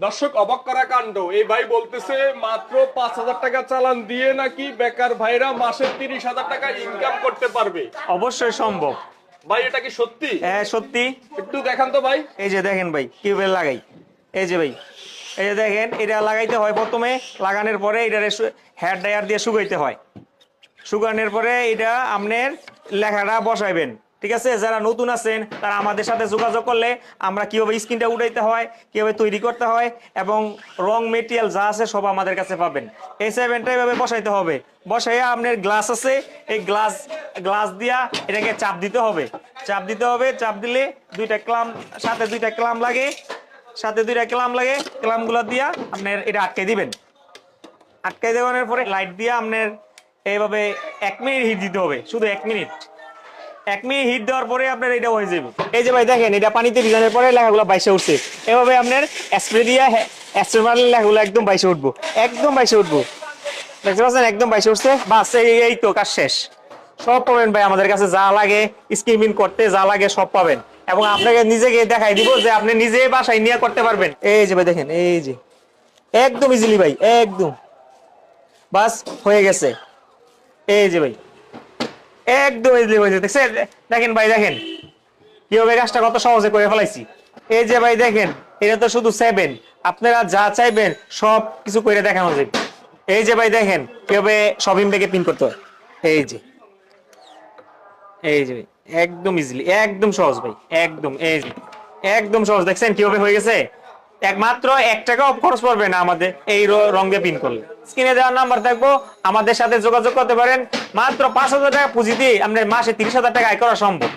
দর্শক অবাক করা কাণ্ড, এই ভাই বলতেছে মাত্র 5,000 টাকা চালান দিয়ে নাকি বেকার ভাইরা মাসে 30,000 টাকা ইনকাম করতে পারবে। অবশ্যই সম্ভব ভাই এটা কি সত্যি? হ্যাঁ সত্যি। একটু দেখান তো ভাই। এই যে দেখেন ভাই কিভাবে লাগাই, এই যে ভাই এই যে দেখেন এটা লাগাইতে হয়। প্রথমে লাগানোর পরে এটা হেয়ার ড্রায়ার দিয়ে শুকাইতে হয়। শুকানোর পরে এটা আপনার লেখাটা বসাইবেন, ঠিক আছে? যারা নতুন আছেন তারা আমাদের সাথে যোগাযোগ করলে আমরা কিভাবে স্ক্রিনটা উঠাইতে হয়, কিভাবে তৈরি করতে হয় এবং রং মেটেরিয়াল যা আছে সব আমাদের কাছে পাবেন। এই সেভেনটা এভাবে বসাইতে হবে। বসাইয়া আপনার গ্লাস আছে, এই গ্লাস দিয়া এটাকে চাপ দিতে হবে। চাপ দিতে হবে, চাপ দিলে দুইটা ক্লাম সাথে দুইটা ক্লাম লাগে, ক্লামগুলো দিয়া আপনার এটা আটকে দিবেন। আটকে দেওয়ানোর পরে লাইট দিয়ে আপনার এইভাবে 1 মিনিট হিট দিতে হবে, শুধু 1 মিনিট। 1 মিনিট হিট দেওয়ার পরে আপনার এটা হয়ে যাবে। এই যে ভাই দেখেন এটা পানিতে ভিজানোর পরে লেখাগুলো বাইসে উঠছে। এভাবে আপনার স্প্রে দিয়ে স্প্রে মারলে লেখাগুলো একদম বাইসে উঠবো, একদম বাইসে উঠবো। দেখতে পাচ্ছেন একদম বাইসে উঠছে। বাস এই তো কাজ শেষ। সব পাবেন ভাই আমাদের কাছে, যা লাগে স্কিমিং করতে যা লাগে সব পাবেন এবং আপনাকে নিজেকে দেখাই দিব যে আপনি নিজে বাসায় নিয়ে করতে পারবেন। এই যে ভাই দেখেন, এই যে একদম ইজিলি ভাই, একদম বাস হয়ে গেছে। এই যে ভাই একদম ইজিলি হয়েছে। দেখছেন? দেখেন ভাই দেখেন কিভাবে কাজটা কত সহজে করে ফেলাইছি। এই যে ভাই দেখেন এটা তো শুধু 7, আপনারা যা চাইবেন সব কিছু করে দেখানো যাবে। এই যে ভাই দেখেন কিভাবে শপিং ব্যাগে পিন করতে হয়। এই যে ভাই একদম ইজিলি, একদম সহজ ভাই, একদম এই যে একদম সহজ। দেখছেন কিভাবে হয়ে গেছে? একমাত্র 1 টাকাও খরচ পড়বে না আমাদের এই রং দিয়ে পিন করলে। স্ক্রিনে দেওয়ার নাম্বার থাকবো, আমাদের সাথে যোগাযোগ করতে পারেন। মাত্র 5,000 টাকা পুঁজি দিয়ে আপনার মাসে 30,000 টাকা আয় করা সম্ভব।